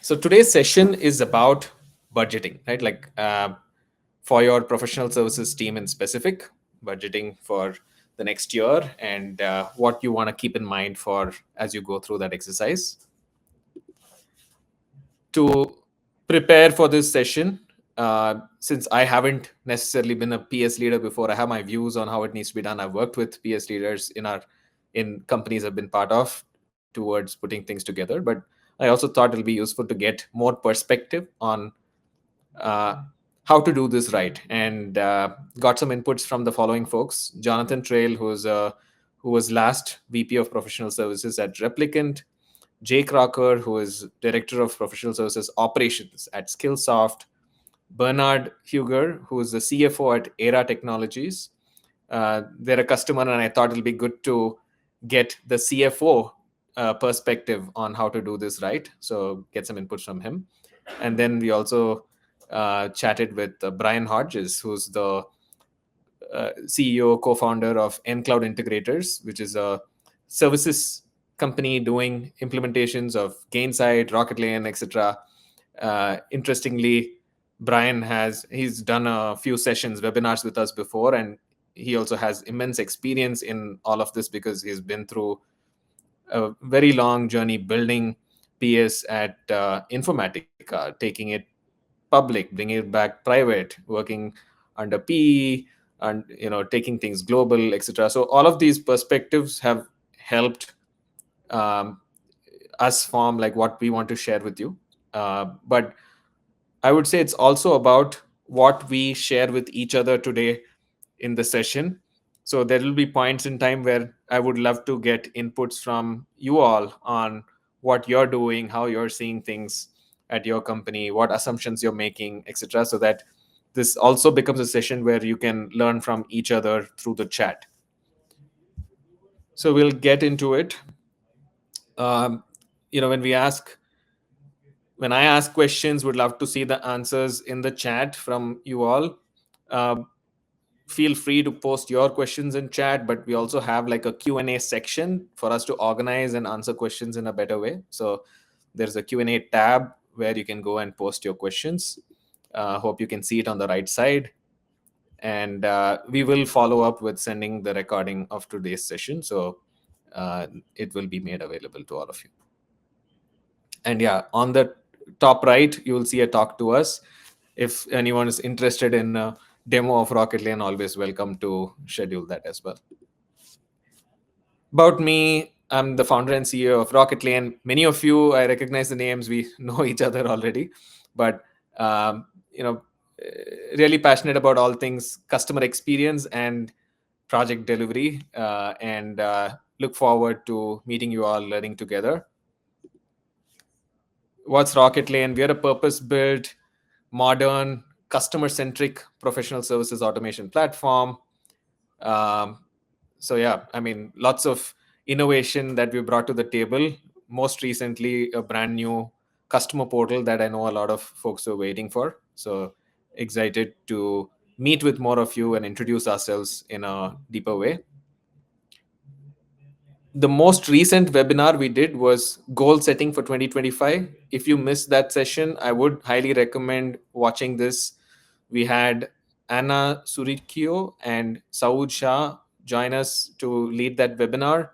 So today's session is about budgeting, right? For your professional services team in specific, budgeting for the next year and what you want to keep in mind for as you go through that exercise. To prepare for this session, since I haven't necessarily been a PS leader before, I have my views on how it needs to be done. I've worked with PS leaders in companies I've been part of towards putting things together, but I also thought it'll be useful to get more perspective on uh, how to do this right, and got some inputs from the following folks: Jonathan Trail, who was last VP of Professional Services at Replicant; Jay Crocker, who is Director of Professional Services Operations at Skillsoft; Bernard Huger, who is the CFO at Era Technologies. They're a customer, and I thought it'll be good to get the CFO perspective on how to do this right. So get some inputs from him. And then we also chatted with Brian Hodges, who's the CEO, co-founder of nCloud Integrators, which is a services company doing implementations of Gainsight, Rocketlane, etc. Interestingly, he's done a few sessions, webinars with us before, and he also has immense experience in all of this because he's been through a very long journey building PS at Informatica, taking it public, bringing it back private, working under PE, and taking things global, etc. So all of these perspectives have helped um, us form like what we want to share with you. But I would say it's also about what we share with each other today in the session. So there will be points in time where I would love to get inputs from you all on what you're doing, how you're seeing things at your company, what assumptions you're making, etc. So that this also becomes a session where you can learn from each other through the chat. So we'll get into it. Um, when when I ask questions, would love to see the answers in the chat from you all. Um, Feel free to post your questions in chat, but we also have like a Q&A section for us to organize and answer questions in a better way. So there's a Q&A tab where you can go and post your questions. Hope you can see it on the right side. And we will follow up with sending the recording of today's session. So it will be made available to all of you. And yeah, on the top right, you will see a talk to us. If anyone is interested in a demo of Rocketlane, always welcome to schedule that as well. About me, I'm the founder and CEO of Rocketlane. Many of you, I recognize the names. We know each other already, but um, you know, really passionate about all things customer experience and project delivery, and look forward to meeting you all, learning together. What's Rocketlane? We are a purpose-built, modern, customer-centric professional services automation platform. Um, so yeah, I mean, lots of innovation that we brought to the table. Most recently, a brand new customer portal that I know a lot of folks are waiting for. So excited to meet with more of you and introduce ourselves in a deeper way. The most recent webinar we did was goal setting for 2025. If you missed that session, I would highly recommend watching this. We had Anna Surikio and Saud Shah join us to lead that webinar,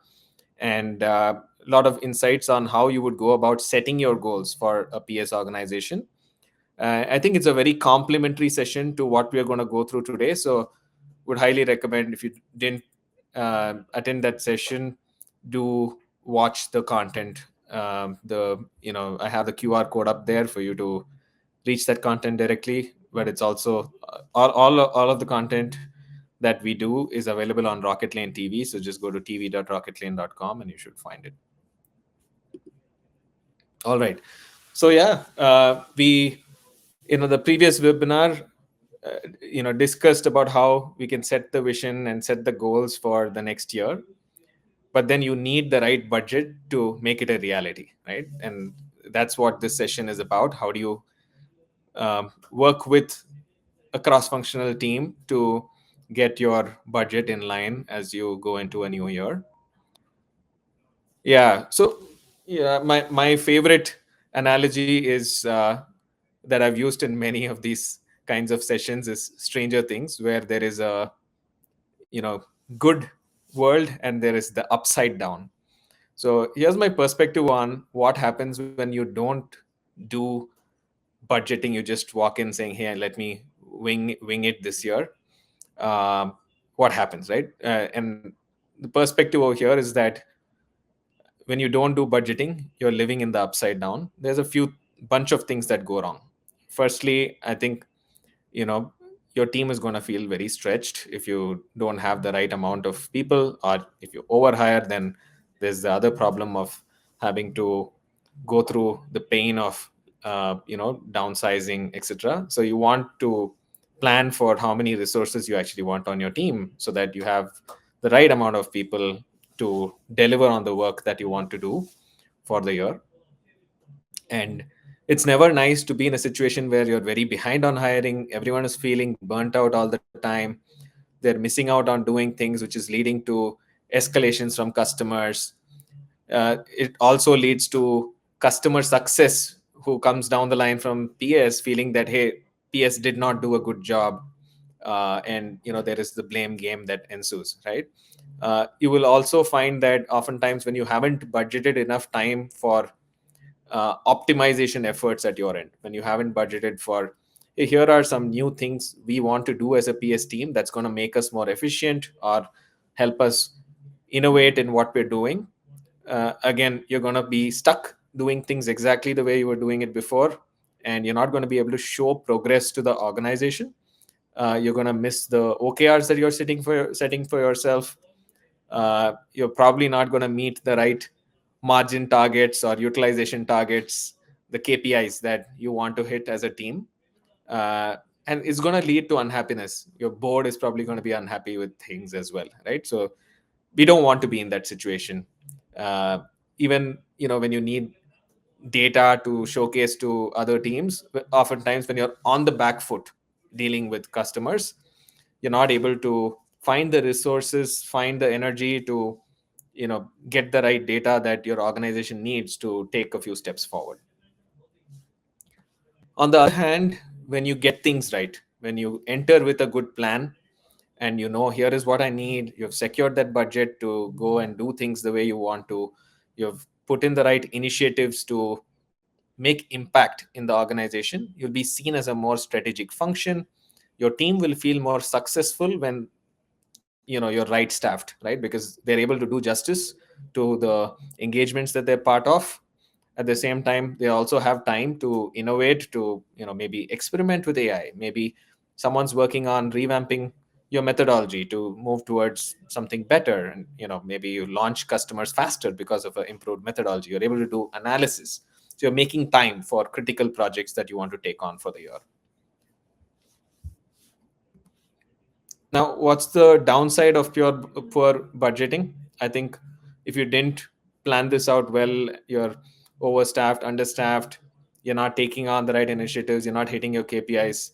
and a lot of insights on how you would go about setting your goals for a PS organization. I think it's a very complementary session to what we are going to go through today. So would highly recommend, if you didn't attend that session, do watch the content. I have the QR code up there for you to reach that content directly, but it's also all of the content that we do is available on Rocketlane TV. So just go to tv.rocketlane.com and you should find it. All right. So yeah, we the previous webinar discussed about how we can set the vision and set the goals for the next year, but then you need the right budget to make it a reality, right? And that's what this session is about. How do you work with a cross-functional team to get your budget in line as you go into a new year? Yeah. So yeah, my favorite analogy is that I've used in many of these kinds of sessions is Stranger Things, where there is a, you know, good world and there is the upside down. So here's my perspective on what happens when you don't do budgeting. You just walk in saying, "Hey, let me wing it this year." Um, what happens, right? And the perspective over here is that when you don't do budgeting, you're living in the upside down. There's a few bunch of things that go wrong. Firstly, I think, you know, your team is going to feel very stretched if you don't have the right amount of people, or if you overhire, then there's the other problem of having to go through the pain of downsizing, etc. So you want to plan for how many resources you actually want on your team so that you have the right amount of people to deliver on the work that you want to do for the year. And it's never nice to be in a situation where you're very behind on hiring. Everyone is feeling burnt out all the time. They're missing out on doing things, which is leading to escalations from customers. It also leads to customer success who comes down the line from PS feeling that, hey, PS did not do a good job. And there is the blame game that ensues, right? You will also find that oftentimes when you haven't budgeted enough time for optimization efforts at your end, when you haven't budgeted for, "Hey, here are some new things we want to do as a PS team that's going to make us more efficient or help us innovate in what we're doing," again, you're going to be stuck doing things exactly the way you were doing it before, and you're not going to be able to show progress to the organization. You're going to miss the OKRs that you're setting for yourself. You're probably not going to meet the right margin targets or utilization targets, the KPIs that you want to hit as a team. Uh, and it's going to lead to unhappiness. Your board is probably going to be unhappy with things as well, right? So we don't want to be in that situation. Uh, Even when you need data to showcase to other teams, oftentimes when you're on the back foot dealing with customers, you're not able to find the resources, find the energy to get the right data that your organization needs to take a few steps forward. On the other hand, when you get things right, when you enter with a good plan, and here is what I need, you've secured that budget to go and do things the way you want to, you've put in the right initiatives to make impact in the organization, you'll be seen as a more strategic function. Your team will feel more successful when you're right staffed, right? Because they're able to do justice to the engagements that they're part of. At the same time, they also have time to innovate, to maybe experiment with AI. Maybe someone's working on revamping your methodology to move towards something better, and maybe you launch customers faster because of an improved methodology. You're able to do analysis, so you're making time for critical projects that you want to take on for the year. Now, what's the downside of pure poor budgeting? I think if you didn't plan this out well, you're overstaffed, understaffed, you're not taking on the right initiatives, you're not hitting your KPIs.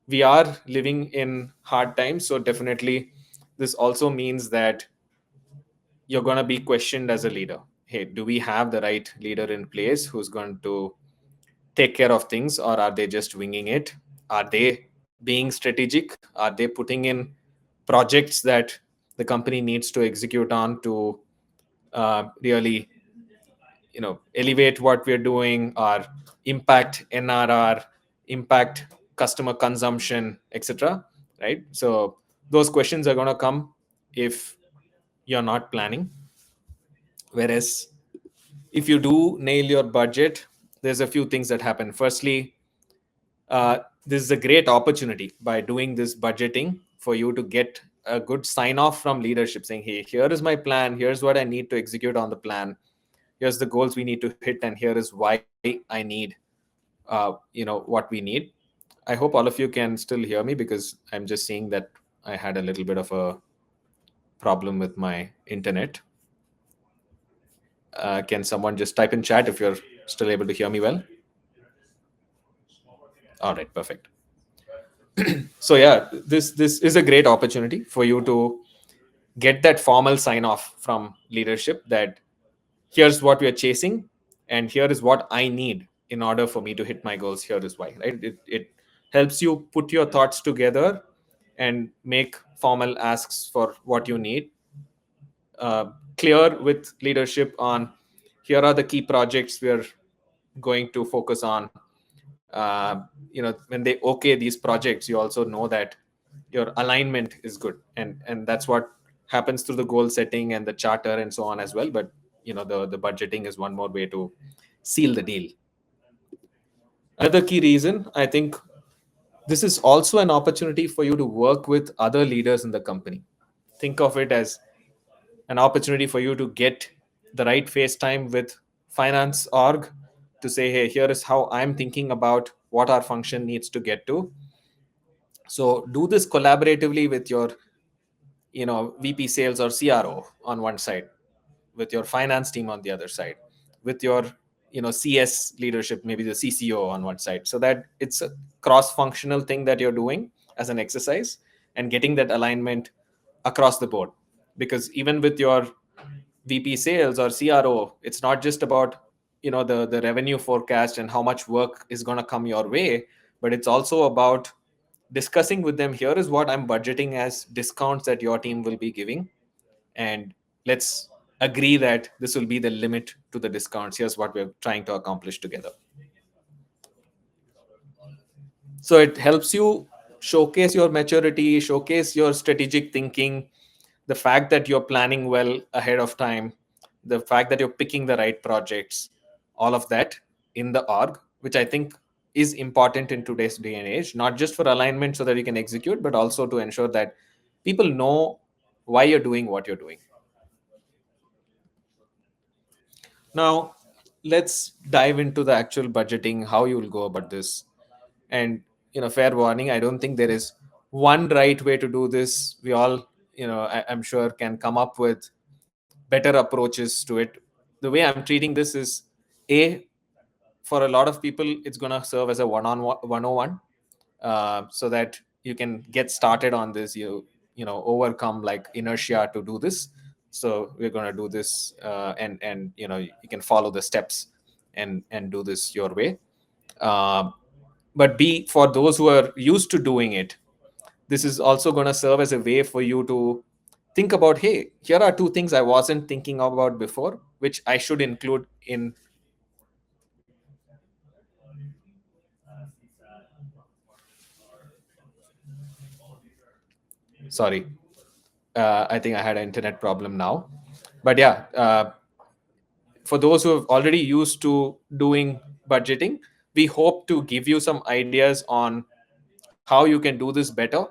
We are living in hard times, so definitely this also means that you're going to be questioned as a leader. Hey, do we have the right leader in place who's going to take care of things, or are they just winging it? Are they being strategic? Are they putting in projects that the company needs to execute on to really elevate what we're doing, or impact NRR, impact customer consumption, etc., right? So those questions are going to come if you're not planning. Whereas if you do nail your budget, there's a few things that happen. Firstly, uh, this is a great opportunity by doing this budgeting for you to get a good sign off from leadership saying, "Hey, here is my plan, here's what I need to execute on the plan, here's the goals we need to hit, and here is why I need what we need." I hope all of you can still hear me, because I'm just seeing that I had a little bit of a problem with my internet. Can someone just type in chat if you're still able to hear me well? All right, perfect. So yeah, this is a great opportunity for you to get that formal sign off from leadership that here's what we are chasing, and here is what I need in order for me to hit my goals. Here is why, right? It helps you put your thoughts together and make formal asks for what you need, uh, clear with leadership on here are the key projects we are going to focus on. When they okay these projects, you also know that your alignment is good, and that's what happens through the goal setting and the charter and so on as well. But the budgeting is one more way to seal the deal. Another key reason, I think, this is also an opportunity for you to work with other leaders in the company. Think of it as an opportunity for you to get the right face time with finance org to say, hey, here is how I'm thinking about what our function needs to get to. So do this collaboratively with your VP sales or CRO on one side, with your finance team on the other side, with your CS leadership, maybe the CCO on one side, so that it's a cross functional thing that you're doing as an exercise and getting that alignment across the board. Because even with your VP sales or CRO, it's not just about the revenue forecast and how much work is going to come your way, but it's also about discussing with them, here is what I'm budgeting as discounts that your team will be giving, and let's agree that this will be the limit to the discounts. Here's what we're trying to accomplish together. So it helps you showcase your maturity, showcase your strategic thinking, the fact that you're planning well ahead of time, the fact that you're picking the right projects, all of that in the org, which I think is important in today's day and age, not just for alignment so that you can execute, but also to ensure that people know why you're doing what you're doing. Now, let's dive into the actual budgeting, how you will go about this. And, fair warning, I don't think there is one right way to do this. We all, I'm sure, can come up with better approaches to it. The way I'm treating this is, A, for a lot of people, it's going to serve as a one-on-one 101, so that you can get started on this, overcome like inertia to do this. So we're going to do this, and you can follow the steps and do this your way. uh, but B, for those who are used to doing it, this is also going to serve as a way for you to think about, hey, here are two things I wasn't thinking about before, which I should include in. Sorry, I think I had an internet problem now. But yeah, for those who have already used to doing budgeting, we hope to give you some ideas on how you can do this better.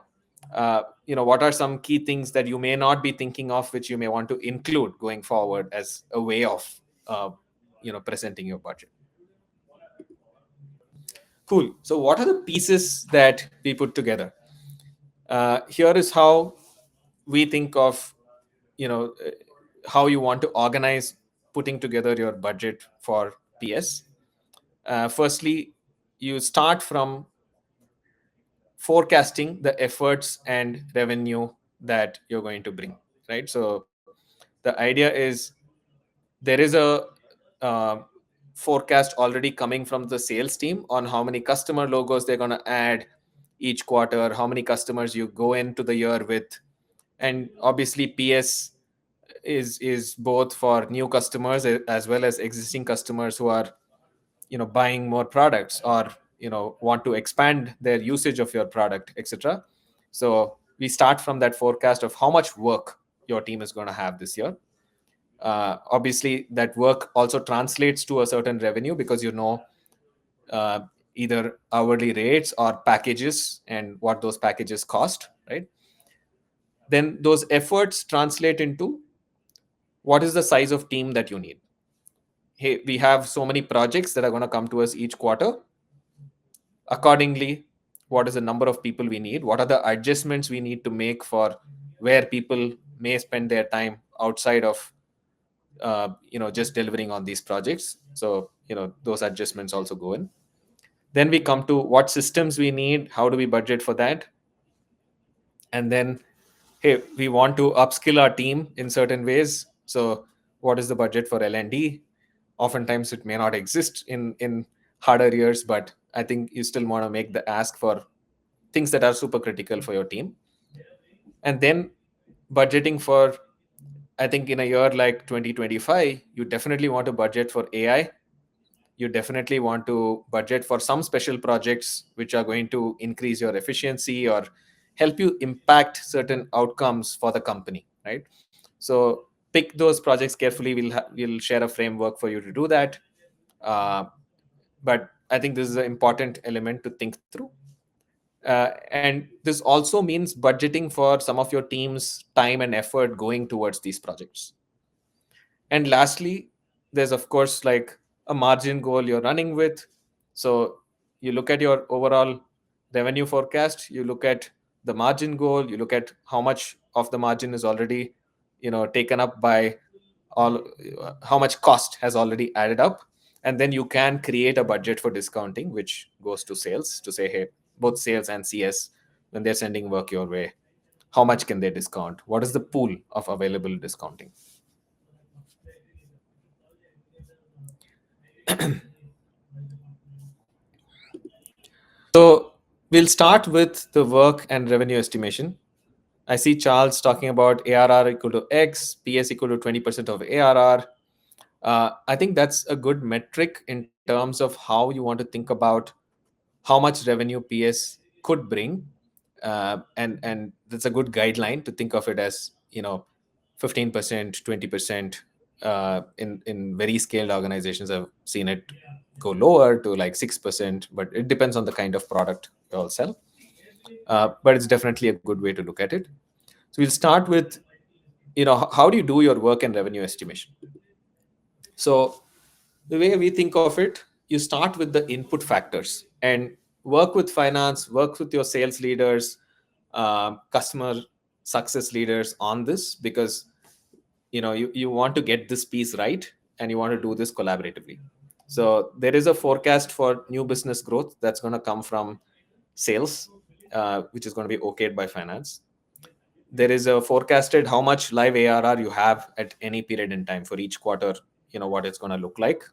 What are some key things that you may not be thinking of, which you may want to include going forward as a way of presenting your budget. Cool. So what are the pieces that we put together? Here is how we think of, how you want to organize putting together your budget for PS. Firstly, you start from forecasting the efforts and revenue that you're going to bring, right? So the idea is, there is a uh, forecast already coming from the sales team on how many customer logos they're going to add each quarter, how many customers you go into the year with. And obviously PS is both for new customers as well as existing customers who are buying more products, or want to expand their usage of your product, etc. So we start from that forecast of how much work your team is going to have this year. Obviously that work also translates to a certain revenue, because uh, either hourly rates or packages and what those packages cost, right? Then those efforts translate into what is the size of team that you need. Hey, we have so many projects that are going to come to us each quarter. Accordingly, what is the number of people we need? What are the adjustments we need to make for where people may spend their time outside of just delivering on these projects? So those adjustments also go in. Then we come to what systems we need, how do we budget for that? And then, hey, we want to upskill our team in certain ways, so what is the budget for L&D? Oftentimes it may not exist in harder years, but I think you still want to make the ask for things that are super critical for your team. And then budgeting for, I think in a year like 2025, you definitely want to budget for AI. You definitely want to budget for some special projects which are going to increase your efficiency or help you impact certain outcomes for the company, right? So pick those projects carefully. We'll share a framework for you to do that. uh, but I think this is an important element to think through. And this also means budgeting for some of your team's time and effort going towards these projects. And lastly, there's of course like a margin goal you're running with. So you look at your overall revenue forecast, you look at the margin goal, you look at how much of the margin is already, taken up by all, how much cost has already added up. And then you can create a budget for discounting, which goes to sales to say, hey, both sales and CS, when they're sending work your way, how much can they discount? What is the pool of available discounting? So we'll start with the work and revenue estimation. I see Charles talking about ARR equal to X, PS equal to 20% of ARR. I think that's a good metric in terms of how you want to think about how much revenue PS could bring, and that's a good guideline to think of it as, 15%, 20%. In very scaled organizations, I've seen it go lower to like 6%, but it depends on the kind of product you all sell. But it's definitely a good way to look at it. So we'll start with, how do you do your work and revenue estimation? So the way we think of it, you start with the input factors and work with finance, work with your sales leaders, customer success leaders on this, because you want to get this piece right, and you want to do this collaboratively. So there is a forecast for new business growth that's going to come from sales, which is going to be okayed by finance. There is a forecasted how much live ARR you have at any period in time for each quarter, what it's going to look like,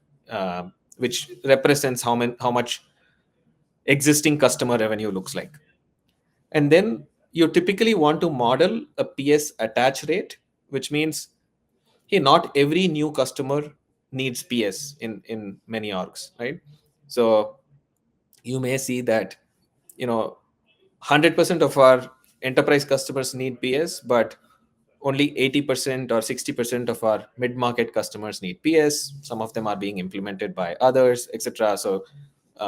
which represents how much existing customer revenue looks like. And then you typically want to model a PS attach rate, which means, hey, not every new customer needs PS in many orgs, right? So you may see that, 100% of our enterprise customers need PS, but only 80% or 60% of our mid-market customers need PS. Some of them are being implemented by others, etc. So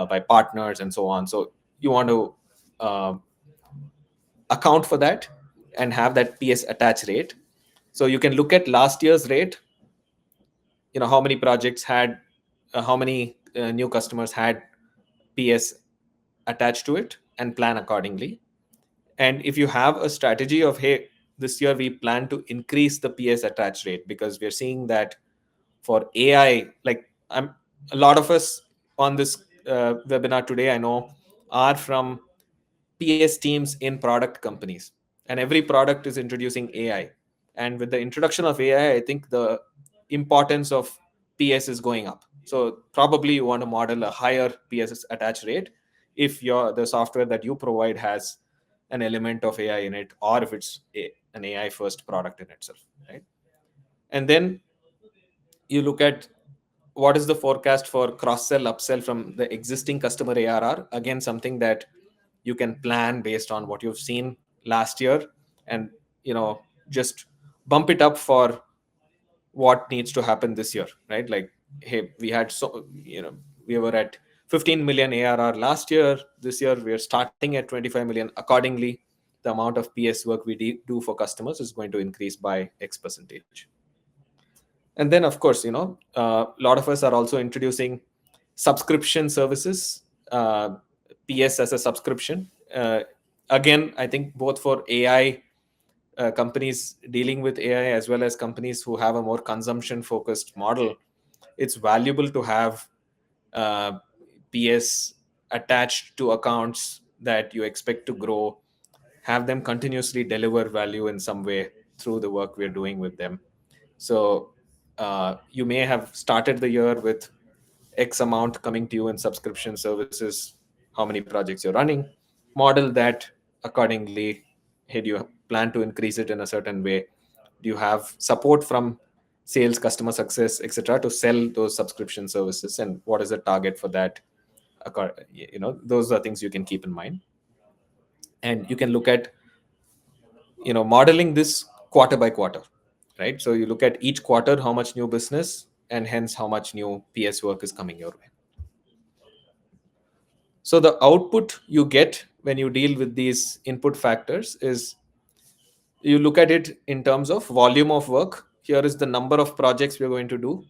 by partners and so on. So you want to uh, account for that and have that PS attach rate. So you can look at last year's rate, how many projects had, how many new customers had PS attached to it, and plan accordingly. And if you have a strategy of, hey, this year we plan to increase the PS attach rate because we're seeing that for AI, like a lot of us on this webinar today, I know, are from PS teams in product companies, and every product is introducing AI. And with the introduction of AI, I think the importance of PS is going up. So probably you want to model a higher PS attach rate if the software that you provide has an element of AI in it, or if it's an AI first product in itself, right? And then you look at what is the forecast for cross sell upsell from the existing customer ARR. Again, something that you can plan based on what you've seen last year, and just bump it up for what needs to happen this year, right? Like, hey, we had, so we were at 15 million ARR last year. This year we are starting at 25 million. Accordingly, the amount of PS work we do for customers is going to increase by X percentage. And then of course, a lot of us are also introducing subscription services, uh, PS as a subscription. Again, I think both for AI, companies dealing with AI, as well as companies who have a more consumption focused model, it's valuable to have uh, PS attached to accounts that you expect to grow, have them continuously deliver value in some way through the work we're doing with them. So You may have started the year with X amount coming to you in subscription services, how many projects you're running, model that accordingly. Hey, do you plan to increase it in a certain way? Do you have support from sales, customer success, etc., to sell those subscription services? And what is the target for that? Those are things you can keep in mind. And you can look at, modeling this quarter by quarter, right? So you look at each quarter how much new business and hence how much new PS work is coming your way. So the output you get when you deal with these input factors is, you look at it in terms of volume of work. Here is the number of projects we're going to do,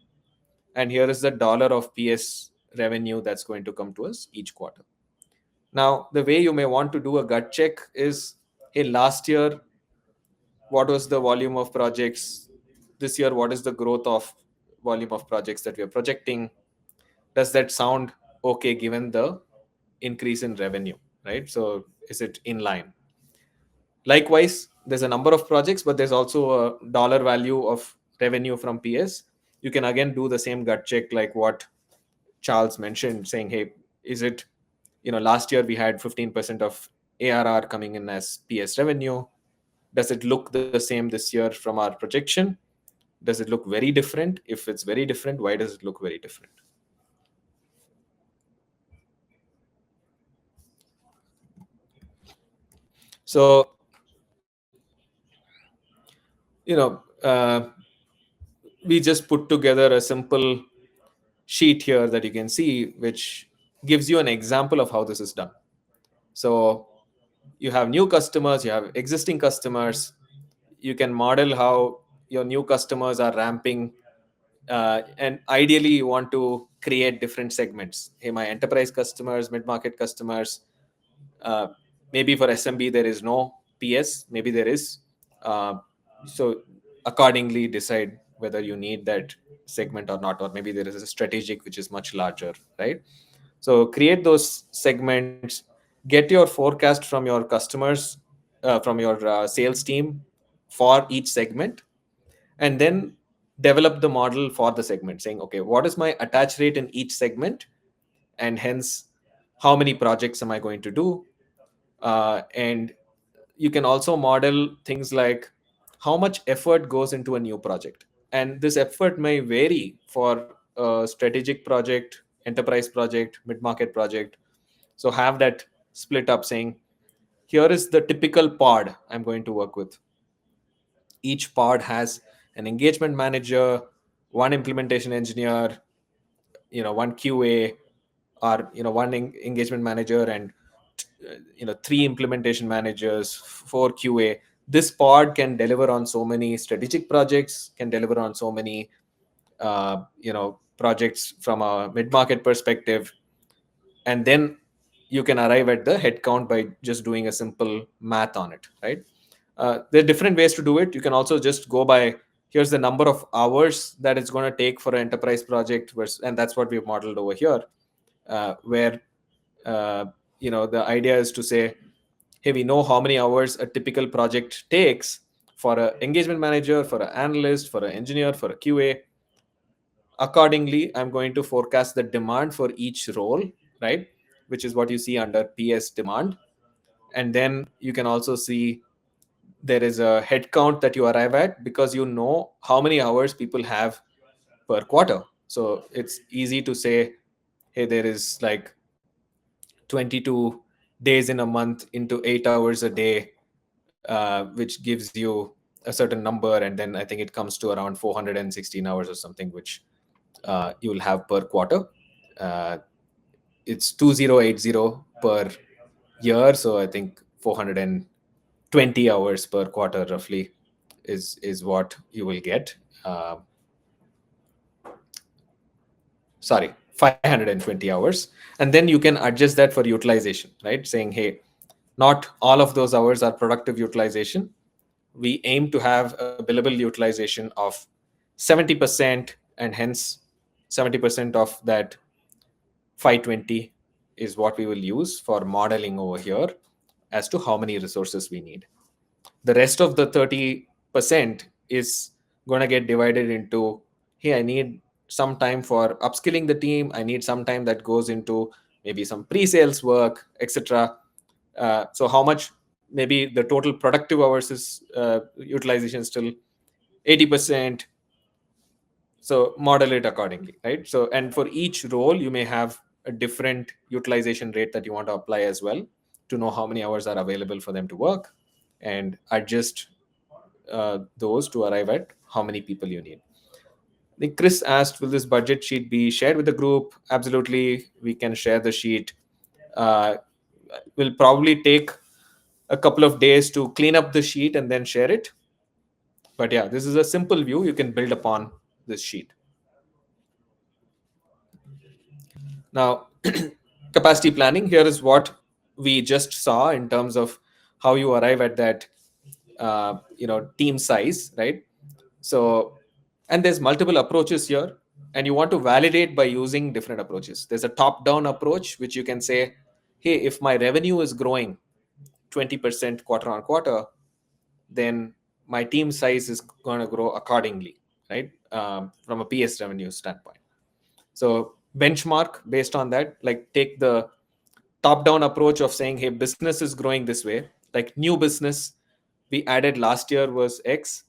and here is the dollar of PS revenue that's going to come to us each quarter. Now, the way you may want to do a gut check is, hey, last year, what was the volume of projects? This year, what is the growth of volume of projects that we are projecting? Does that sound okay given the increase in revenue, right? So is it in line? Likewise, there's a number of projects, but there's also a dollar value of revenue from PS. You can again do the same gut check like what Charles mentioned, saying, hey, is it, last year we had 15% of ARR coming in as PS revenue. Does it look the same this year from our projection? Does it look very different? If it's very different, why does it look very different? So, you know, uh, we just put together a simple sheet here that you can see, which gives you an example of how this is done. So you have new customers, you have existing customers. You can model how your new customers are ramping, and ideally you want to create different segments. Hey, my enterprise customers, mid-market customers, uh, maybe for SMB there is no PS, maybe there is. So accordingly decide whether you need that segment or not, or maybe there is a strategic which is much larger, right? So create those segments, get your forecast from your customers, from your sales team for each segment, and then develop the model for the segment, saying, okay, what is my attach rate in each segment, and hence how many projects am I going to do? And you can also model things like how much effort goes into a new project, and this effort may vary for a strategic project, enterprise project, mid-market project. So have that split up, saying, here is the typical pod I'm going to work with. Each pod has an engagement manager, one implementation engineer, one QA, or one engagement manager, and three implementation managers, four QA. This pod can deliver on so many strategic projects, can deliver on so many projects from a mid-market perspective. And then you can arrive at the headcount by just doing a simple math on it, right? There are different ways to do it. You can also just go by, here's the number of hours that it's going to take for an enterprise project, and that's what we've modeled over here, where uh, the idea is to say, hey, we know how many hours a typical project takes for an engagement manager, for an analyst, for an engineer, for a QA. Accordingly, I'm going to forecast the demand for each role, right? Which is what you see under PS demand. And then you can also see there is a head count that you arrive at, because you know how many hours people have per quarter. So it's easy to say, hey, there is like 22 days in a month into 8 hours a day, which gives you a certain number. And then I think it comes to around 416 hours or something, which you will have per quarter. Uh, it's 2080 per year. So I think 420 hours per quarter roughly is what you will get. Sorry, 520 hours. And then you can adjust that for utilization, right? Saying, hey, not all of those hours are productive utilization. We aim to have a billable utilization of 70%, and hence 70% of that 520 is what we will use for modeling over here as to how many resources we need. The rest of the 30% is going to get divided into hey, I need some time for upskilling the team, I need some time that goes into maybe some pre-sales work, etc. So how much, maybe the total productive hours is utilization still 80%. So model it accordingly, right? So, and for each role you may have a different utilization rate that you want to apply as well, to know how many hours are available for them to work, and adjust those to arrive at how many people you need. I think Chris asked, will this budget sheet be shared with the group? Absolutely, we can share the sheet. uh, will probably take a couple of days to clean up the sheet and then share it, but yeah, this is a simple view you can build upon this sheet. Now, capacity planning, here is what we just saw in terms of how you arrive at that team size, right? So, and there's multiple approaches here, and you want to validate by using different approaches. There's a top down approach which you can say, hey, if my revenue is growing 20% quarter on quarter, then my team size is going to grow accordingly, right? From a PS revenue standpoint. So benchmark based on that, like take the top down approach of saying, hey, business is growing this way. Like new business we added last year was X,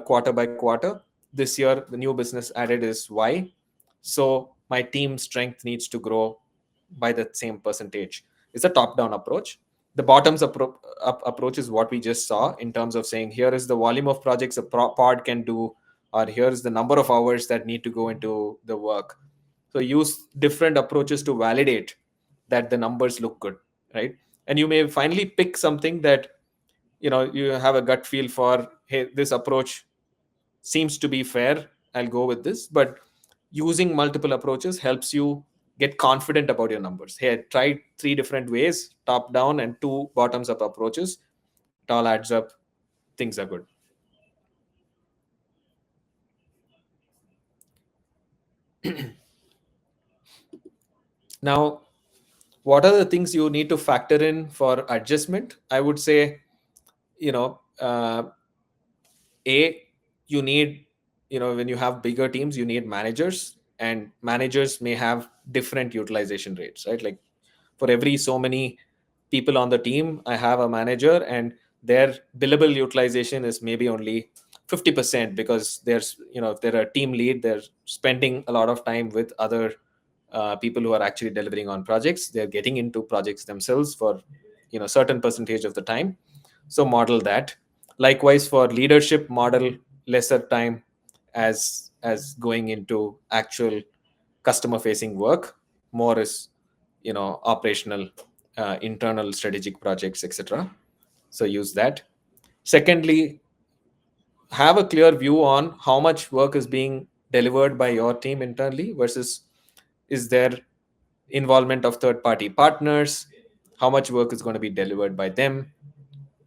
quarter by quarter. This year the new business added is Y. So my team strength needs to grow by the same percentage. It's a top down approach. The bottoms up approach is what we just saw, in terms of saying, here is the volume of projects a pod can do, or here is the number of hours that need to go into the work. So use different approaches to validate that the numbers look good, right? And you may finally pick something that you have a gut feel for, hey, this approach seems to be fair, I'll go with this. But using multiple approaches helps you get confident about your numbers. Hey, I tried three different ways, top down and two bottoms up approaches. It all adds up, things are good. Now, what are the things you need to factor in for adjustment? I would say, you know a you need, when you have bigger teams, you need managers, and managers may have different utilization rates, right? Like for every so many people on the team, I have a manager, and their billable utilization is maybe only 50%, because there's, if they're a team lead, they're spending a lot of time with other people who are actually delivering on projects. They're getting into projects themselves for certain percentage of the time. So model that. Likewise for leadership, model lesser time as going into actual customer facing work. More is operational, internal strategic projects, etc. So use that. Secondly, have a clear view on how much work is being delivered by your team internally versus is there involvement of third party partners, how much work is going to be delivered by them.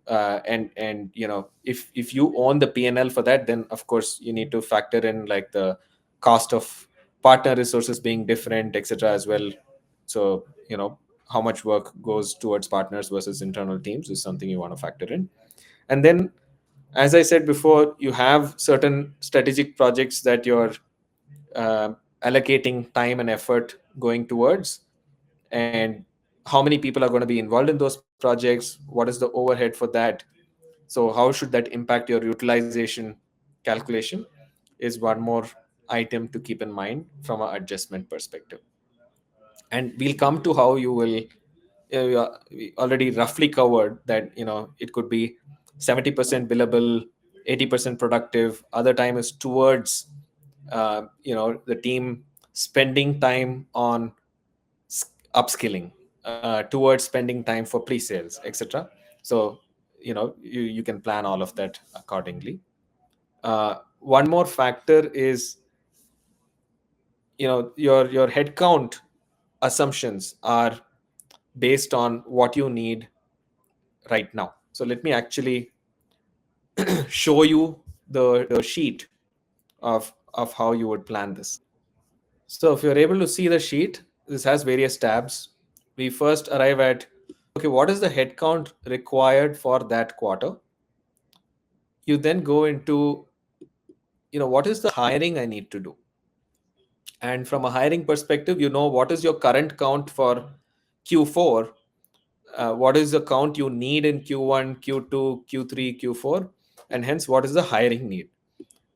And if you own the P&L for that, then of course you need to factor in like the cost of partner resources being different, etc. as well. So how much work goes towards partners versus internal teams is something you want to factor in. And then, as I said before, you have certain strategic projects that you're uh, allocating time and effort going towards, and how many people are going to be involved in those projects, what is the overhead for that. So how should that impact your utilization calculation, is one more item to keep in mind from an adjustment perspective. And we'll come to how you will, we already roughly covered that it could be 70% billable, 80% productive, other time is towards the team spending time on upskilling, towards spending time for pre-sales, etc. So you can plan all of that accordingly. One more factor is your headcount assumptions are based on what you need right now. So let me actually show you the sheet of how you would plan this. So if you're able to see the sheet, this has various tabs. We first arrive at, okay, what is the headcount required for that quarter? You then go into what is the hiring I need to do? And from a hiring perspective, what is your current count for Q4, what is the count you need in Q1, Q2, Q3, Q4, and hence what is the hiring need.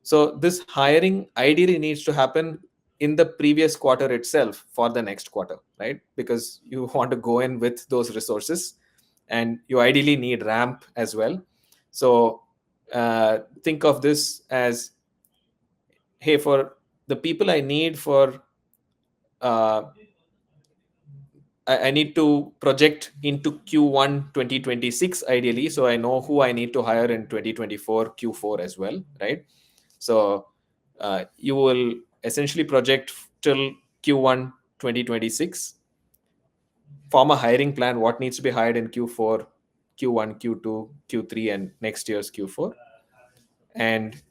So this hiring ideally needs to happen in the previous quarter itself for the next quarter, right? Because you want to go in with those resources, and you ideally need ramp as well. So think of this as, hey, for the people I need for uh, I need to project into Q1 2026 ideally, so I know who I need to hire in 2024 Q4 as well, right? So you will essentially project till Q1 2026, form a hiring plan, what needs to be hired in Q4, Q1, Q2, Q3, and next year's Q4. And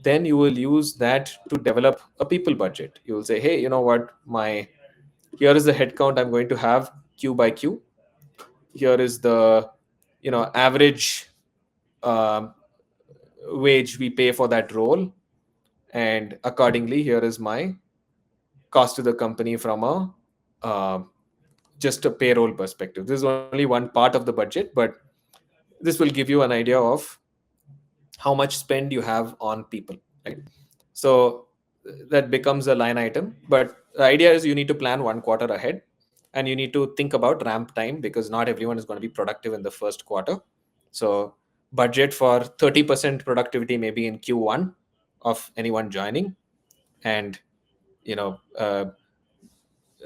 then you will use that to develop a people budget. You will say, hey, you know what, here is the headcount I'm going to have Q by Q. Here is the average um, wage we pay for that role, and accordingly here is my cost to the company from a uh, just a payroll perspective. This is only one part of the budget, but this will give you an idea of how much spend you have on people, right? So that becomes a line item, but the idea is you need to plan 1 quarter ahead, and you need to think about ramp time, because not everyone is going to be productive in the first quarter. So budget for 30% productivity maybe in Q1 of anyone joining, and you know uh,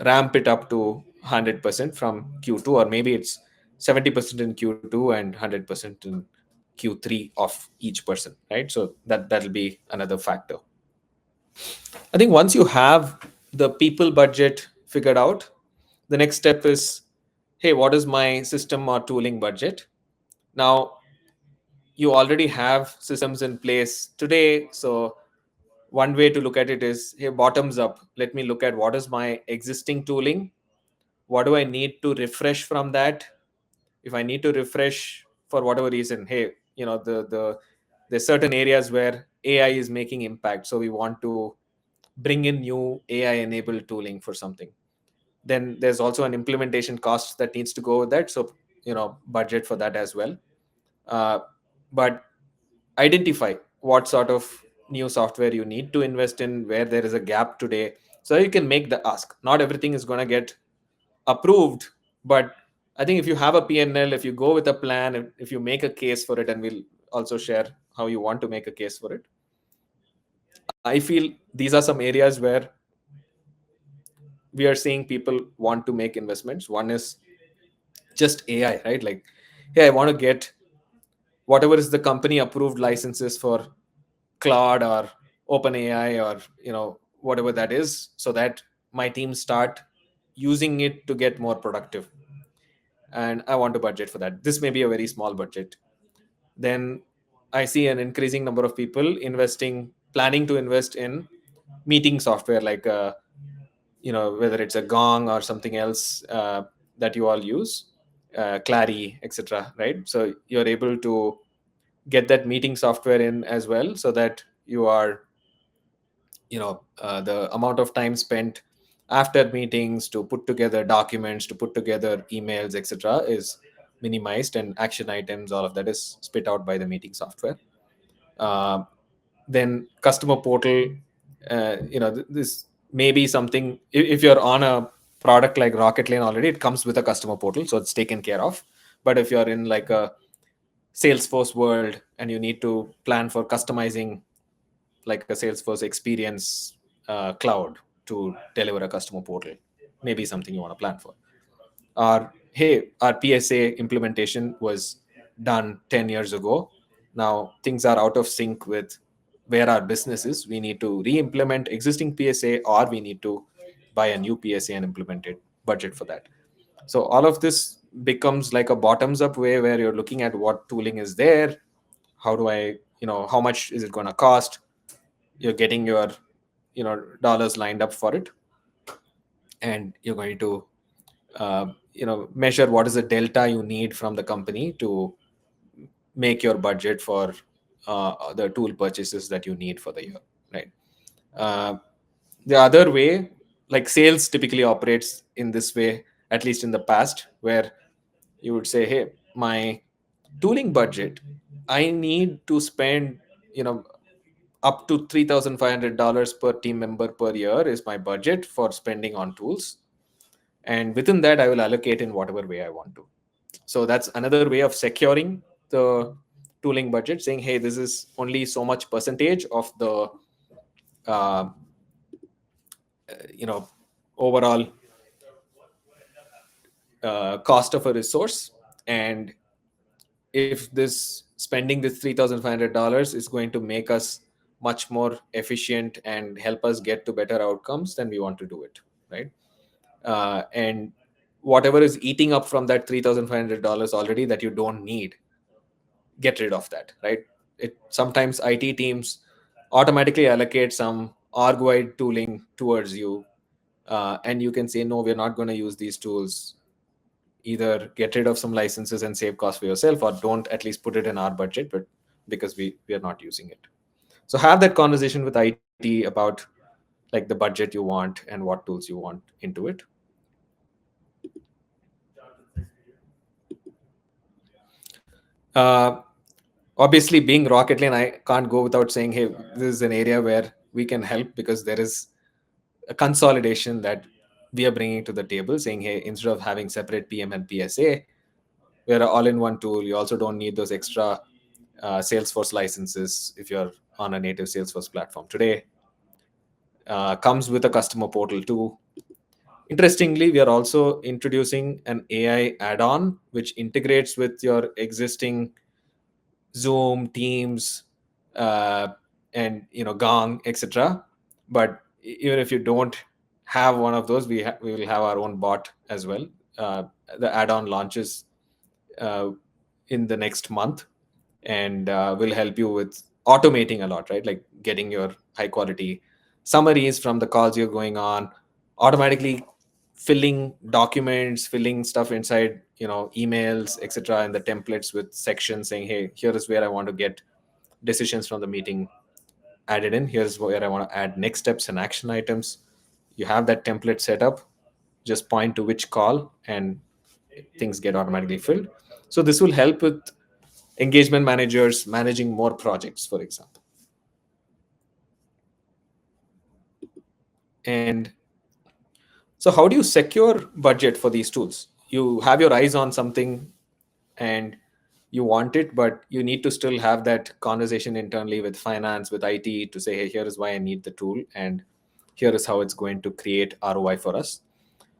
ramp it up to 100% from Q2, or maybe it's 70% in Q2 and 100% in Q3 of each person, right? So that'll be another factor. I think once you have the people budget figured out, the next step is, hey, what is my system or tooling budget? Now, you already have systems in place today. So, one way to look at it is, hey, bottoms up. Let me look at what is my existing tooling. What do I need to refresh from that? If I need to refresh for whatever reason, hey, there's certain areas where AI is making impact. So, we want to bring in new AI enabled tooling for something. Then there's also an implementation cost that needs to go with that. So, budget for that as well. Uh, but identify what sort of new software you need to invest in, where there is a gap today, so you can make the ask. Not everything is going to get approved, but I think if you have a PNL, if you go with a plan, if you make a case for it, and we'll also share how you want to make a case for it, I feel these are some areas where we are seeing people want to make investments. One is just AI, right? Like, hey, I want to get whatever is the company approved licenses for Claude or OpenAI, or whatever that is, so that my team start using it to get more productive. And I want to budget for that. This may be a very small budget. Then I see an increasing number of people planning to invest in meeting software, like whether it's a Gong or something else that you all use, Clary, etc. Right? So you're able to get that meeting software in as well, so that you are the amount of time spent after meetings to put together documents, to put together emails, etc., is minimized, and action items, all of that is spit out by the meeting software. uh, then customer portal, this may be something, if you're on a product like Rocket Lane already, it comes with a customer portal, so it's taken care of. But if you're in like a Salesforce world, and you need to plan for customizing like a Salesforce experience cloud to deliver a customer portal, maybe something you want to plan for. Or, hey, our PSA implementation was done 10 years ago. Now things are out of sync with where our business is. We need to re-implement existing PSA, or we need to buy a new PSA and implement it, budget for that. So all of this becomes like a bottoms up way, where you're looking at what tooling is there, how do I, how much is it going to cost. You're getting your dollars lined up for it, and you're going to measure what is the delta you need from the company to make your budget for the tool purchases that you need for the year. right? uh, the other way, like sales typically operates in this way, at least in the past, where you would say, hey, my tooling budget, I need to spend, you know, up to $3,500 per team member per year is my budget for spending on tools, and within that I will allocate in whatever way I want to. So that's another way of securing the tooling budget, saying, hey, this is only so much percentage of the uh, you know, overall cost of a resource. And if this spending this $3,500 is going to make us much more efficient and help us get to better outcomes, then we want to do it, right? And whatever is eating up from that $3,500 already that you don't need, get rid of that, right? It sometimes IT teams automatically allocate some org-wide tooling towards you, and you can say, no, we're not going to use these tools. Either get rid of some licenses and save costs for yourself, or don't at least put it in our budget, but because we are not using it. So have that conversation with IT about like the budget you want and what tools you want into it. uh, Obviously, being Rocket Lane, I can't go without saying, hey, this is an area where we can help, because there is a consolidation that we are bringing to the table, saying, hey, instead of having separate PM and PSA, we're an all-in-one tool. You also don't need those extra Salesforce licenses if you're on a native Salesforce platform today. Comes with a customer portal too. Interestingly, we are also introducing an AI add-on which integrates with your existing Zoom, Teams, uh, and Gong, etc. But even if you don't have one of those, we will have our own bot as well. Uh, the add-on launches uh, in the next month, and will help you with automating a lot, right? Like getting your high quality summaries from the calls you're going on, automatically filling documents, filling stuff inside, emails, etc., and the templates with sections saying, hey, here is where I want to get decisions from the meeting added in. Here's where I want to add next steps and action items. You have that template set up, just point to which call, and things get automatically filled. So this will help with engagement managers managing more projects, for example. And so, how do you secure budget for these tools? You have your eyes on something and you want it, but you need to still have that conversation internally with finance, with IT, to say, hey, here is why I need the tool, and here is how it's going to create ROI for us.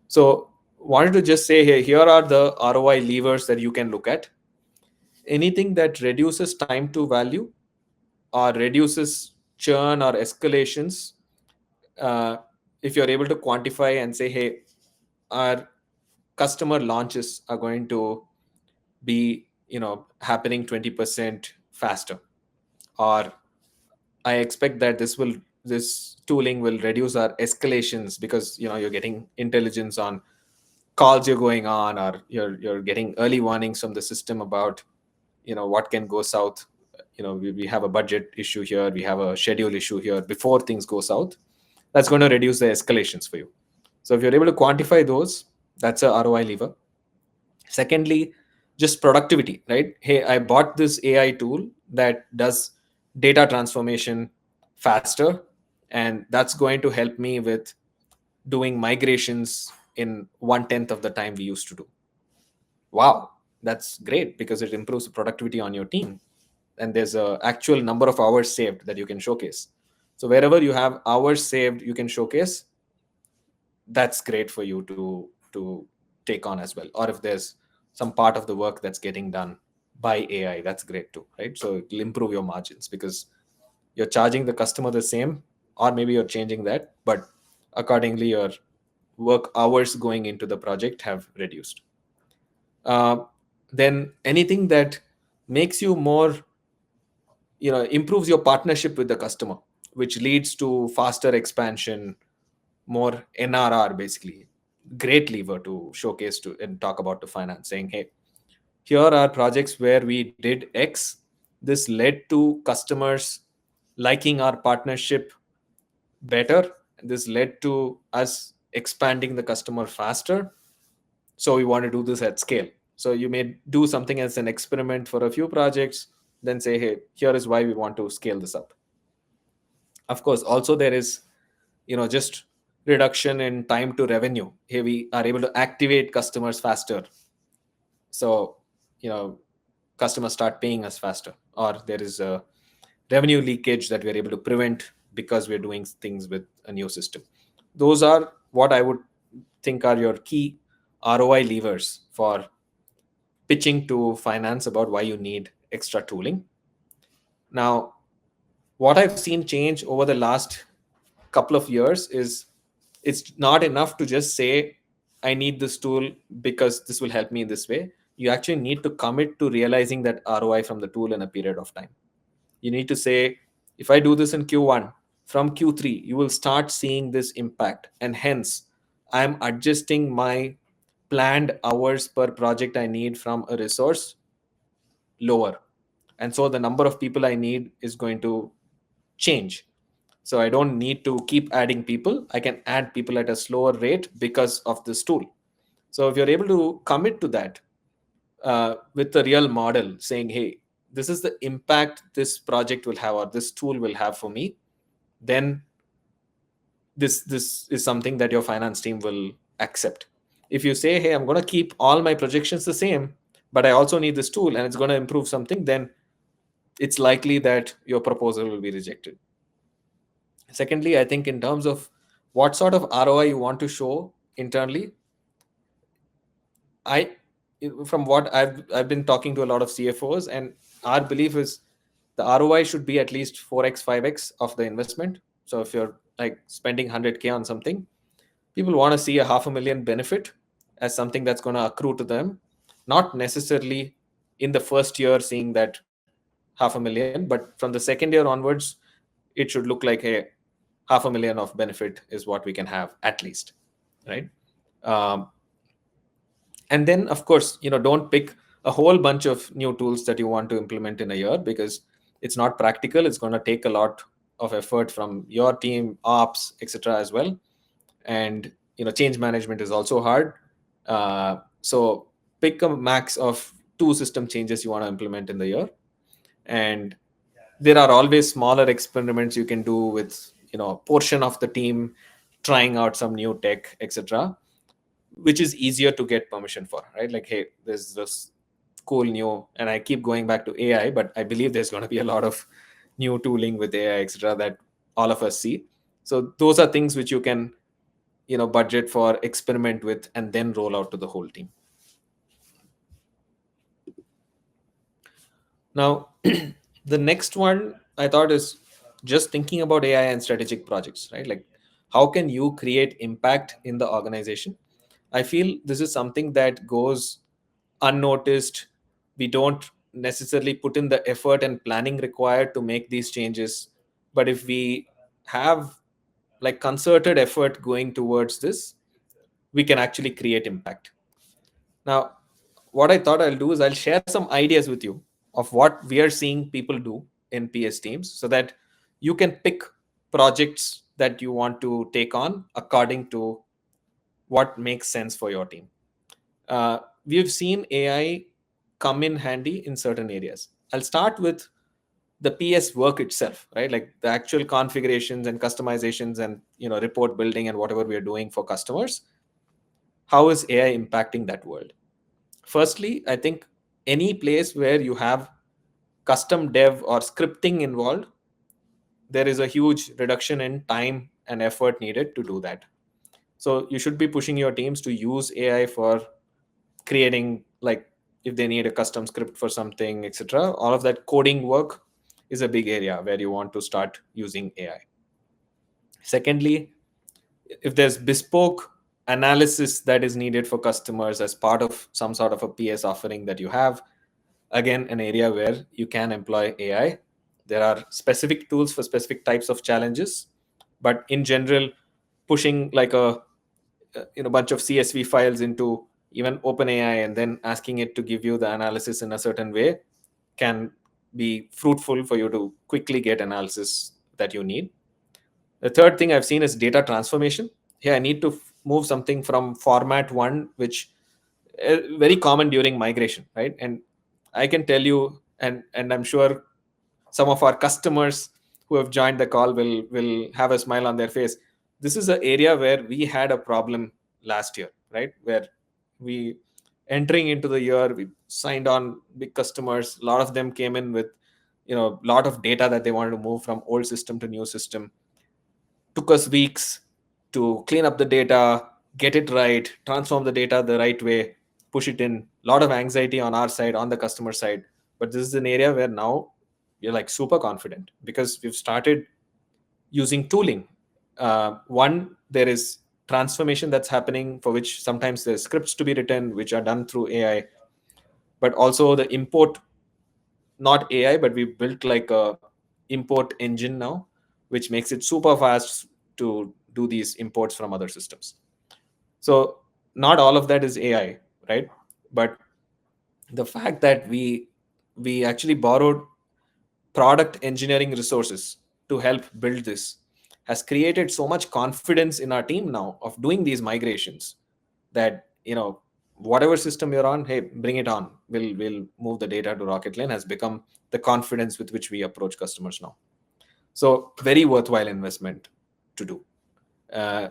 So, wanted to just say, hey, here are the ROI levers that you can look at. Anything that reduces time to value or reduces churn or escalations, uh, if you're able to quantify and say, hey, our customer launches are going to be happening 20% faster, or I expect that this tooling will reduce our escalations because you're getting intelligence on calls you're going on, or you're getting early warnings from the system about what can go south. We have a budget issue here, we have a schedule issue here before things go south. That's going to reduce the escalations for you. So if you're able to quantify those, that's a ROI lever. Secondly, just productivity, right? Hey, I bought this AI tool that does data transformation faster, and that's going to help me with doing migrations in 1/10 of the time we used to do. Wow, that's great, because it improves the productivity on your team, and there's a actual number of hours saved that you can showcase. So wherever you have hours saved you can showcase, that's great for you to take on as well. Or if there's some part of the work that's getting done by AI, that's great too, right? So it'll improve your margins because you're charging the customer the same, or maybe you're changing that, but accordingly your work hours going into the project have reduced. uh, then anything that makes you more, improves your partnership with the customer, which leads to faster expansion, more NRR, basically. Great lever to showcase to and talk about to finance, saying, hey, here are projects where we did X. This led to customers liking our partnership better. This led to us expanding the customer faster. So we want to do this at scale. So you may do something as an experiment for a few projects, then say, hey, here is why we want to scale this up. Of course, also there is, just reduction in time to revenue. Here we are able to activate customers faster. So, you know, customers start paying us faster, or there is a revenue leakage that we're able to prevent because we're doing things with a new system. Those are what I would think are your key ROI levers for pitching to finance about why you need extra tooling. Now, what I've seen change over the last couple of years is it's not enough to just say, I need this tool because this will help me in this way. You actually need to commit to realizing that ROI from the tool in a period of time. You need to say, if I do this in Q1, from Q3, you will start seeing this impact. And hence, I'm adjusting my planned hours per project I need from a resource lower. And so the number of people I need is going to change. So I don't need to keep adding people. I can add people at a slower rate because of this tool. So if you're able to commit to that with the real model, saying, hey, this is the impact this project will have or this tool will have for me, then this is something that your finance team will accept. If you say, hey, I'm going to keep all my projections the same, but I also need this tool and it's going to improve something, then it's likely that your proposal will be rejected. Secondly, I think in terms of what sort of ROI you want to show internally, I from what I've been talking to a lot of CFOs, and our belief is the ROI should be at least 4x 5x of the investment. So if you're like spending 100K on something, people want to see a $500,000 benefit as something that's going to accrue to them, not necessarily in the first year seeing that $500,000, but from the second year onwards, it should look like, hey, $500,000 of benefit is what we can have at least, right? um, and then of course, don't pick a whole bunch of new tools that you want to implement in a year, because it's not practical. It's going to take a lot of effort from your team, ops, etc. as well. And change management is also hard. So pick a max of 2 system changes you want to implement in the year. And there are always smaller experiments you can do with a portion of the team trying out some new tech, etc., which is easier to get permission for, right? Like, hey, there's this cool new, and I keep going back to AI, but I believe there's going to be a lot of new tooling with AI, etc., that all of us see. So those are things which you can budget for, experiment with, and then roll out to the whole team. Now, the next one I thought is just thinking about AI and strategic projects, right? Like, how can you create impact in the organization? I feel this is something that goes unnoticed. We don't necessarily put in the effort and planning required to make these changes. But if we have like concerted effort going towards this, we can actually create impact. Now, what I thought I'll do is I'll share some ideas with you of what we are seeing people do in PS teams, so that you can pick projects that you want to take on according to what makes sense for your team. We've seen AI come in handy in certain areas. I'll start with the PS work itself, right? Like the actual configurations and customizations and report building and whatever we are doing for customers. How is AI impacting that world? Firstly, I think any place where you have custom dev or scripting involved, there is a huge reduction in time and effort needed to do that. So you should be pushing your teams to use AI for creating, like, if they need a custom script for something, etc. All of that coding work is a big area where you want to start using AI. Secondly, if there's bespoke analysis that is needed for customers as part of some sort of a PS offering that you have, again, an area where you can employ AI. There are specific tools for specific types of challenges, but in general, pushing like a bunch of CSV files into even OpenAI and then asking it to give you the analysis in a certain way can be fruitful for you to quickly get analysis that you need. The third thing I've seen is data transformation. Here I need to move something from format one, which very common during migration, right? And I can tell you, and I'm sure some of our customers who have joined the call will have a smile on their face. This is an area where we had a problem last year, right? Where we entering into the year, we signed on big customers. A lot of them came in with a lot of data that they wanted to move from old system to new system. Took us weeks to clean up the data, get it right, transform the data the right way, push it in. A lot of anxiety on our side, on the customer side. But this is an area where now we're like super confident because we've started using tooling. One, there is transformation that's happening for which sometimes there's scripts to be written, which are done through AI, but also the import, not AI, but we built like a import engine now, which makes it super fast to do these imports from other systems. So not all of that is AI, right? But the fact that we actually borrowed product engineering resources to help build this has created so much confidence in our team now of doing these migrations that whatever system you're on, hey, bring it on, we'll move the data to Rocket Lane has become the confidence with which we approach customers now. So very worthwhile investment to do. uh,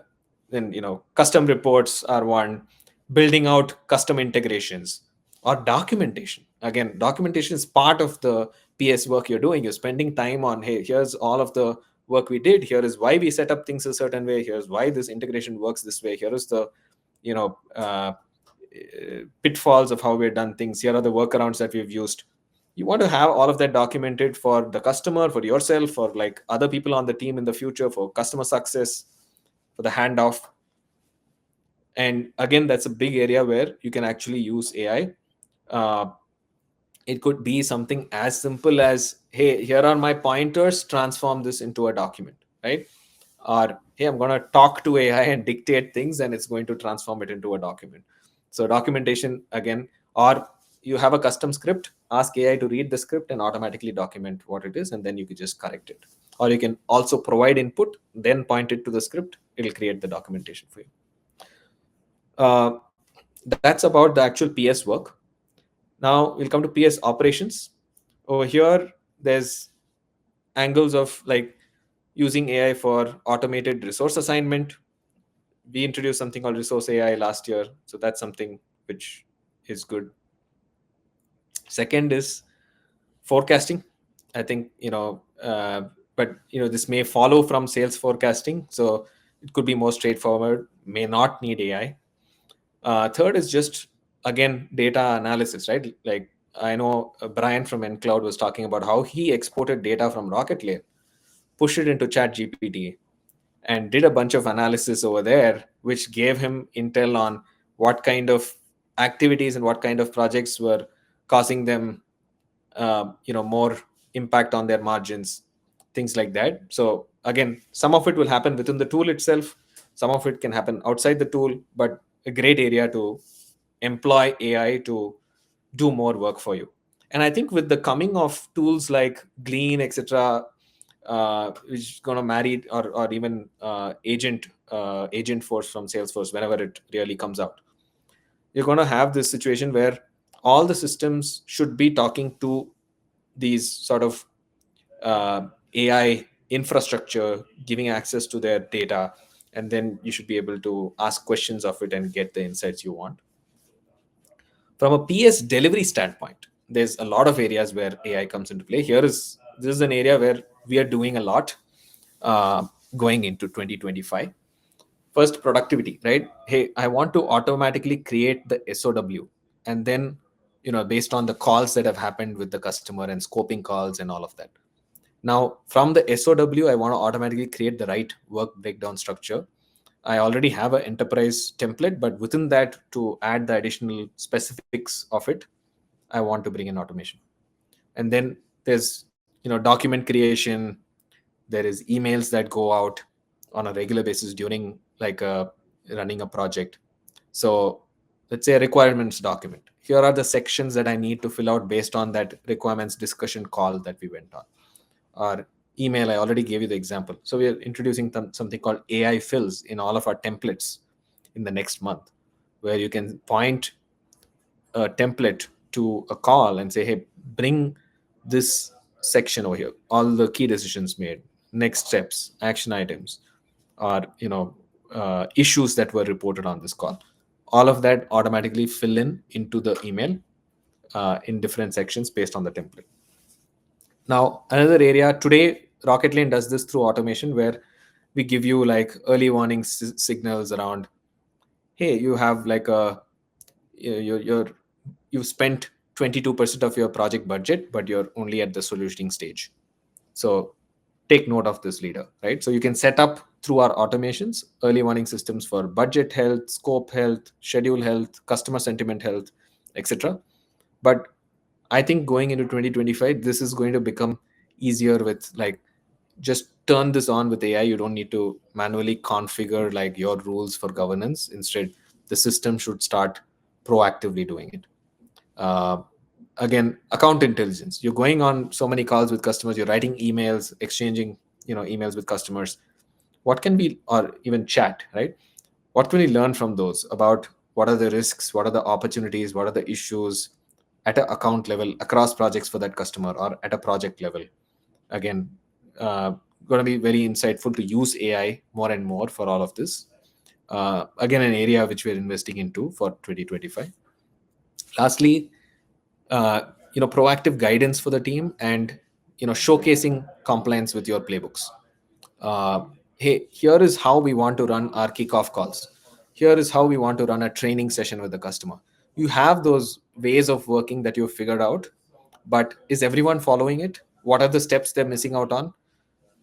then custom reports are one. Building out custom integrations or documentation. Again, documentation is part of the PS work you're doing. You're spending time on, hey, here's all of the work we did, here is why we set up things a certain way, here's why this integration works this way, here is the pitfalls of how we've done things, here are the workarounds that we've used. You want to have all of that documented for the customer, for yourself, for like other people on the team in the future, for customer success, for the handoff. And again, that's a big area where you can actually use AI. uh, it could be something as simple as, hey, here are my pointers, transform this into a document, right? Or, hey, I'm going to talk to AI and dictate things and it's going to transform it into a document. So documentation again. Or you have a custom script, ask AI to read the script and automatically document what it is, and then you can just correct it. Or you can also provide input, then point it to the script, it'll create the documentation for you. That's about the actual PS work. Now we'll come to PS operations. Over here, there's angles of like using AI for automated resource assignment. We introduced something called Resource AI last year, so that's something which is good. Second is forecasting. I think but this may follow from sales forecasting, so it could be more straightforward. May not need AI. Third is just again data analysis, right? Like I know Brian from nCloud was talking about how he exported data from Rocket Lane, pushed it into Chat GPT, and did a bunch of analysis over there, which gave him intel on what kind of activities and what kind of projects were causing them, more impact on their margins, things like that. So again, some of it will happen within the tool itself, some of it can happen outside the tool, but a great area to employ AI to do more work for you. And I think with the coming of tools like Glean, etc., which is going to marry, or even Agent Force from Salesforce, whenever it really comes out, you're going to have this situation where all the systems should be talking to these sort of AI infrastructure, giving access to their data, and then you should be able to ask questions of it and get the insights you want. From a PS delivery standpoint, there's a lot of areas where AI comes into play. This is an area where we are doing a lot uh, going into 2025. First, productivity, right? Hey, I want to automatically create the SOW, and then based on the calls that have happened with the customer and scoping calls and all of that. Now, from the SOW, I want to automatically create the right work breakdown structure. I already have an enterprise template, but within that, to add the additional specifics of it, I want to bring in automation. And then there's document creation. There is emails that go out on a regular basis during like running a project. So let's say a requirements document. here are the sections that I need to fill out based on that requirements discussion call that we went on. Or email, I already gave you the example. So we are introducing something called AI fills in all of our templates in the next month, where you can point a template to a call and say, hey, bring this section over here, all the key decisions made, next steps, action items, or issues that were reported on this call. All of that automatically fill in into the email in different sections based on the template. Now, another area today, Rocket Lane does this through automation, where we give you like early warning signals around, hey, you have like you're you've spent 22% of your project budget, but you're only at the solutioning stage. So take note of this, leader, right? So you can set up through our automations early warning systems for budget health, scope health, schedule health, customer sentiment health, etc. But I think going into 2025, this is going to become easier with like just turn this on with AI. You don't need to manually configure like your rules for governance. Instead, the system should start proactively doing it. Uh, Again, account intelligence. You're going on so many calls with customers. You're writing emails, exchanging emails with customers. What can we, or even chat, right? What can we learn from those about what are the risks, what are the opportunities, what are the issues at an account level across projects for that customer or at a project level? Again, uh, going to be very insightful to use AI more and more for all of this. Again, an area which we're investing into for 2025. Lastly, uh, proactive guidance for the team and showcasing compliance with your playbooks. uh, Hey, here is how we want to run our kickoff calls. Here is how we want to run a training session with the customer. You have those ways of working that you've figured out, but is everyone following it? What are the steps they're missing out on?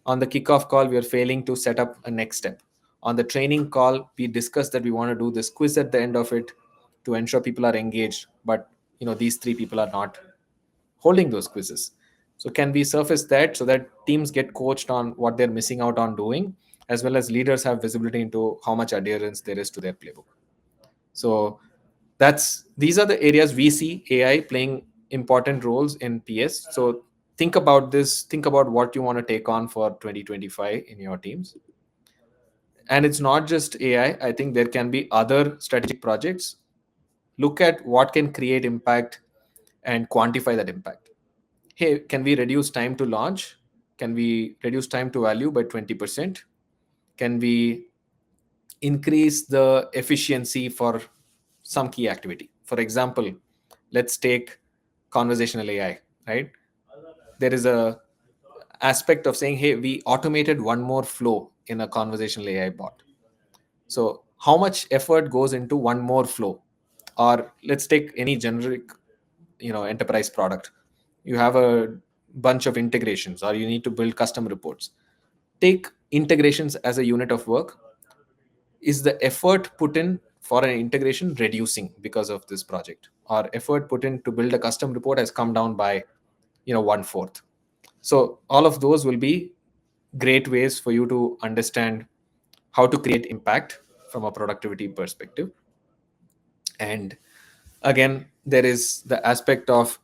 On the kickoff call, we are failing to set up a next step. On the training call, we discussed that we want to do this quiz at the end of it to ensure people are engaged, but these three people are not holding those quizzes. So can we surface that so that teams get coached on what they're missing out on doing, as well as leaders have visibility into how much adherence there is to their playbook? So these are the areas we see AI playing important roles in PS. So think about this, think about what you want to take on for 2025 in your teams. And it's not just AI. I think there can be other strategic projects. Look at what can create impact and quantify that impact. Hey, can we reduce time to launch? Can we reduce time to value by 20%? Can we increase the efficiency for some key activity? For example, let's take conversational AI, right? There is a aspect of saying, hey, we automated one more flow in a conversational AI bot. So how much effort goes into one more flow? Or let's take any generic enterprise product. You have a bunch of integrations or you need to build custom reports. Take integrations as a unit of work. Is the effort put in for an integration reducing because of this project, or effort put in to build a custom report has come down by 1/4? So all of those will be great ways for you to understand how to create impact from a productivity perspective. And again, there is the aspect of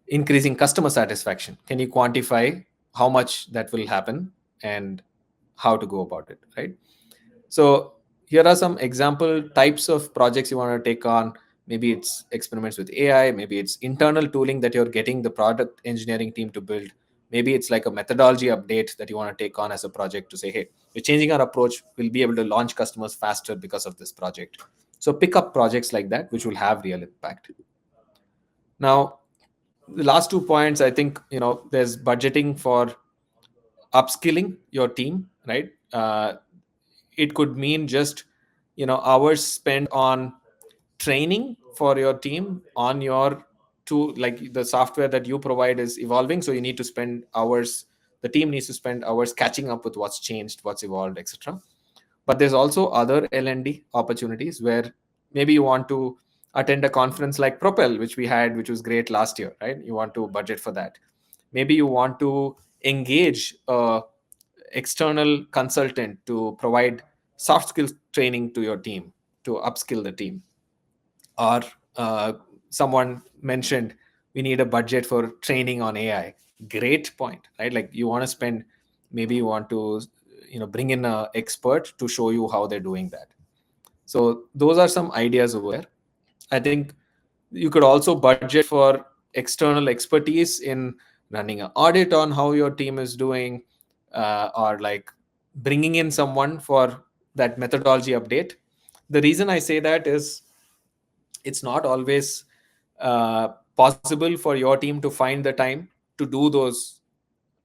increasing customer satisfaction. Can you quantify how much that will happen and how to go about it, right? So here are some example types of projects you want to take on. Maybe it's experiments with AI, maybe it's internal tooling that you're getting the product engineering team to build. Maybe it's like a methodology update that you want to take on as a project to say, hey, we're changing our approach, we'll be able to launch customers faster because of this project. So pick up projects like that which will have real impact. Now, the last 2 points, I think there's budgeting for upskilling your team, right? It could mean just hours spent on training for your team on your tool. Like the software that you provide is evolving, so you need to spend hours, the team needs to spend hours catching up with what's changed, what's evolved, etc. But there's also other L&D opportunities where maybe you want to attend a conference like Propel, which we had, which was great last year, right? You want to budget for that. Maybe you want to engage a external consultant to provide soft skills training to your team to upskill the team. Or someone mentioned we need a budget for training on AI. Great point, right? Like you want to spend, maybe you want to, bring in an expert to show you how they're doing that. So those are some ideas over there. I think you could also budget for external expertise in running an audit on how your team is doing, or like bringing in someone for that methodology update. The reason I say that is it's not always possible for your team to find the time to do those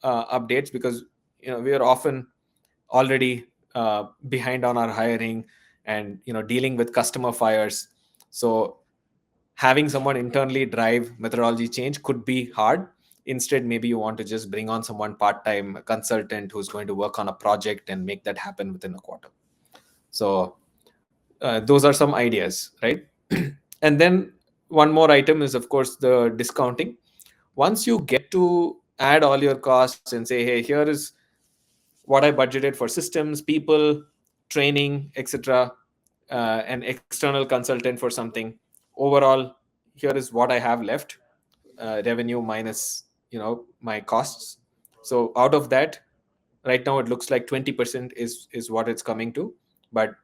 updates, because we are often already behind on our hiring, and dealing with customer fires. So having someone internally drive methodology change could be hard. Instead, maybe you want to just bring on someone part-time, a consultant who's going to work on a project and make that happen within a quarter. So those are some ideas, right? And then one more item is, of course, the discounting. Once you get to add all your costs and say, hey, here is what I budgeted for systems, people, training, etc., an external consultant for something. Overall, here is what I have left, revenue minus my costs. So out of that, right now it looks like 20% is what it's coming to, but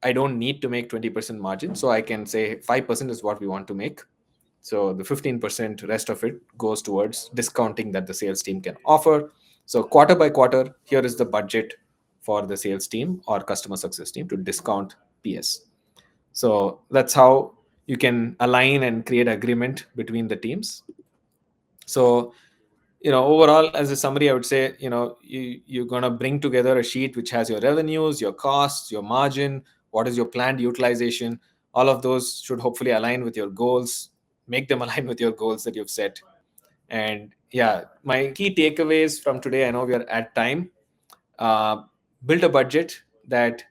I don't need to make 20% margin, so I can say 5% is what we want to make. So the 15% rest of it goes towards discounting that the sales team can offer. So quarter by quarter, here is the budget for the sales team or customer success team to discount PS. So that's how you can align and create agreement between the teams. So overall, as a summary, I would say you're going to bring together a sheet which has your revenues, your costs, your margin, what is your planned utilization. All of those should hopefully align with your goals, make them align with your goals that you've set. And yeah, my key takeaways from today, I know we are at time. uh, Build a budget that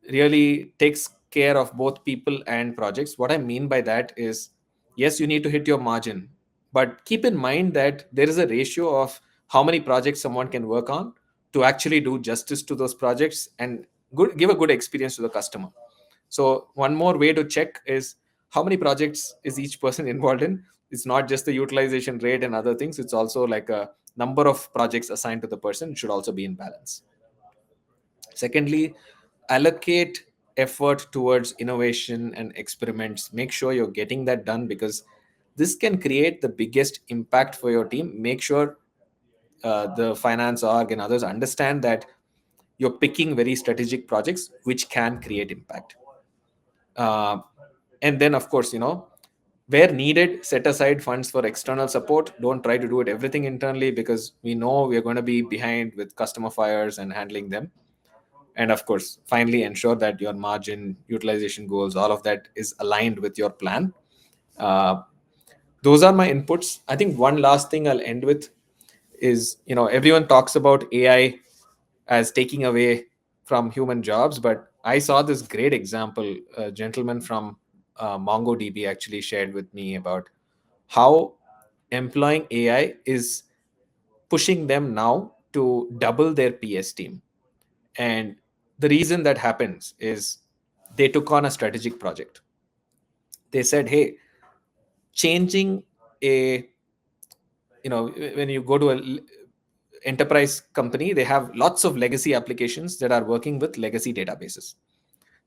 really takes care of both people and projects. What I mean by that is, yes, you need to hit your margin, but keep in mind that there is a ratio of how many projects someone can work on to actually do justice to those projects and give a good experience to the customer. So one more way to check is how many projects is each person involved in. It's not just the utilization rate and other things, it's also like a number of projects assigned to the person should also be in balance. Secondly, allocate effort towards innovation and experiments. Make sure you're getting that done, because this can create the biggest impact for your team. Make sure the finance org and others understand that you're picking very strategic projects which can create impact. uh, and then, of course, where needed, set aside funds for external support. Don't try to do it everything internally, because we know we're going to be behind with customer fires and handling them. And of course, finally, ensure that your margin, utilization goals, all of that is aligned with your plan. uh, those are my inputs. I think one last thing I'll end with is, everyone talks about AI as taking away from human jobs, but I saw this great example. A gentleman from MongoDB actually shared with me about how employing AI is pushing them now to double their PS team. And the reason that happens is they took on a strategic project. They said, hey, changing a, when you go to a enterprise company, they have lots of legacy applications that are working with legacy databases.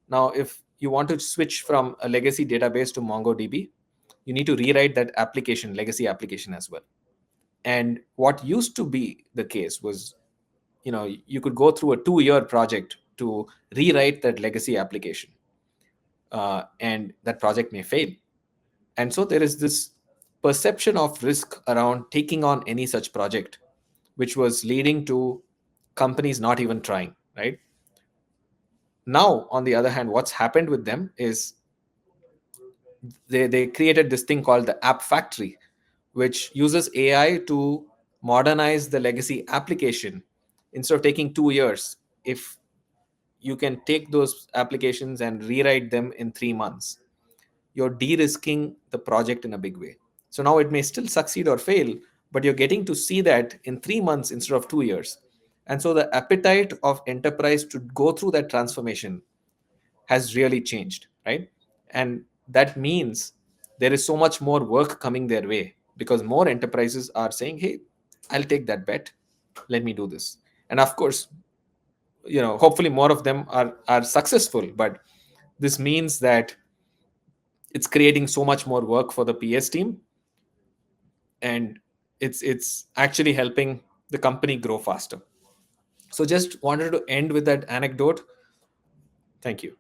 Now, if you want to switch from a legacy database to MongoDB, you need to rewrite that application, legacy application as well. And what used to be the case was, you could go through a 2-year project to rewrite that legacy application, and that project may fail. And so there is this perception of risk around taking on any such project, which was leading to companies not even trying, right? Now, on the other hand, what's happened with them is they created this thing called the App Factory, which uses AI to modernize the legacy application. Instead of taking 2 years, if you can take those applications and rewrite them in 3 months, you're de-risking the project in a big way. So now it may still succeed or fail, but you're getting to see that in 3 months instead of 2 years. And so the appetite of enterprise to go through that transformation has really changed, right? And that means there is so much more work coming their way because more enterprises are saying, hey, I'll take that bet, let me do this. And of course, hopefully more of them are successful, but this means that it's creating so much more work for the PS team, and it's actually helping the company grow faster. So just wanted to end with that anecdote. Thank you.